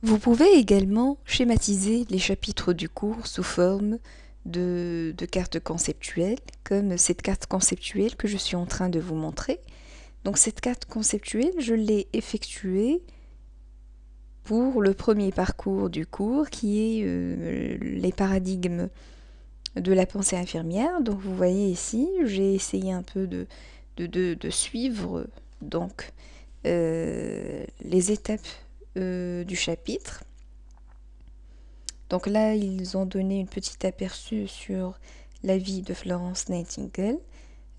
Vous pouvez également schématiser les chapitres du cours sous forme de cartes conceptuelles, comme cette carte conceptuelle que je suis en train de vous montrer. Donc cette carte conceptuelle, je l'ai effectuée pour le premier parcours du cours, qui est les paradigmes de la pensée infirmière. Donc vous voyez ici, j'ai essayé un peu de suivre donc les étapes du chapitre. Donc là, ils ont donné une petite aperçu sur la vie de Florence Nightingale.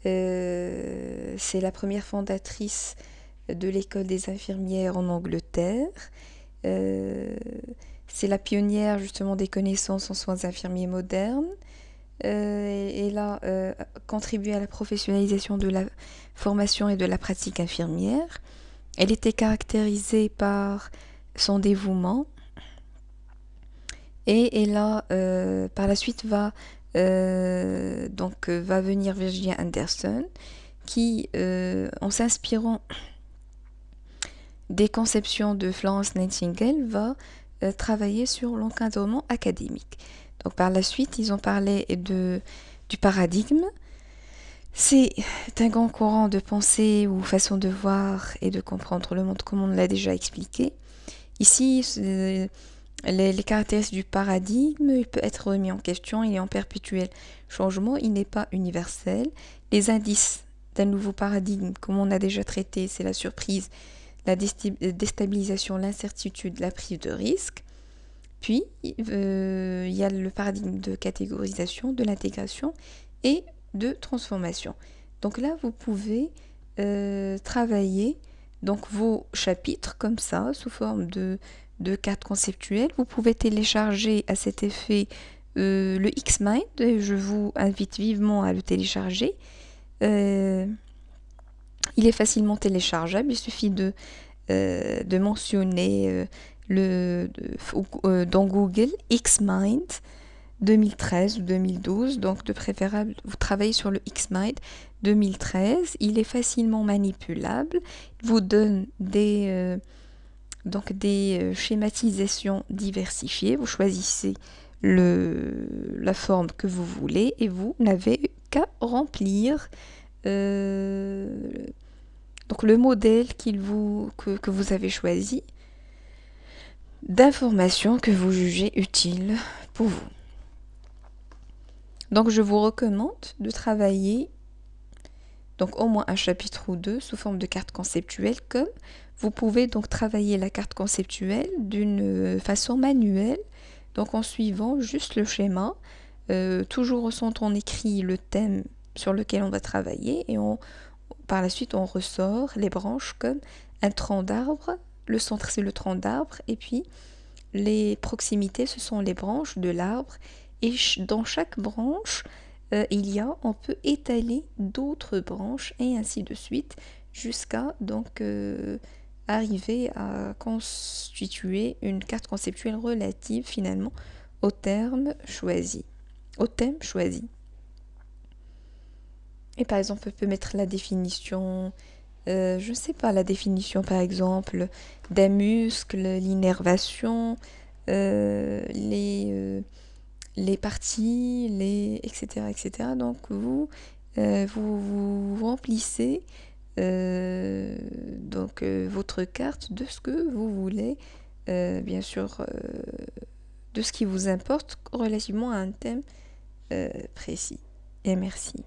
C'est la première fondatrice de l'école des infirmières en Angleterre. Euh, c'est la pionnière justement des connaissances en soins infirmiers modernes. Elle a contribué à la professionnalisation de la formation et de la pratique infirmière. Elle était caractérisée par son dévouement et elle a par la suite va venir Virginia Anderson qui en s'inspirant des conceptions de Florence Nightingale va travailler sur l'encadrement académique. Donc par la suite, ils ont parlé du paradigme. C'est un grand courant de pensée ou façon de voir et de comprendre le monde, comme on l'a déjà expliqué. Ici, les caractéristiques du paradigme, il peut être remis en question, il est en perpétuel changement, il n'est pas universel. Les indices d'un nouveau paradigme, comme on a déjà traité, c'est la surprise, la déstabilisation, l'incertitude, la prise de risque. Puis, il y a le paradigme de catégorisation, de l'intégration et de transformation. Donc là, vous pouvez travailler donc vos chapitres comme ça, sous forme de cartes conceptuelles. Vous pouvez télécharger à cet effet le Xmind. Je vous invite vivement à le télécharger. Il est facilement téléchargeable. Il suffit de mentionner dans Google Xmind 2013 ou 2012, donc de préférable, vous travaillez sur le Xmind 2013, il est facilement manipulable, il vous donne des schématisations diversifiées, vous choisissez la forme que vous voulez et vous n'avez qu'à remplir euh, donc le modèle que vous avez choisi d'informations que vous jugez utiles pour vous. Donc je vous recommande de travailler donc au moins un chapitre ou deux sous forme de carte conceptuelle, comme vous pouvez donc travailler la carte conceptuelle d'une façon manuelle, donc en suivant juste le schéma, toujours au centre on écrit le thème sur lequel on va travailler et par la suite on ressort les branches comme un tronc d'arbre, le centre c'est le tronc d'arbre et puis les proximités ce sont les branches de l'arbre et dans chaque branche on peut étaler d'autres branches et ainsi de suite jusqu'à donc arriver à constituer une carte conceptuelle relative finalement au terme choisi, au thème choisi. Et par exemple, on peut mettre la définition, je ne sais pas, la définition par exemple d'un muscle, l'innervation, les parties, etc., etc. Donc vous remplissez votre carte de ce que vous voulez, bien sûr, de ce qui vous importe relativement à un thème précis. Et merci.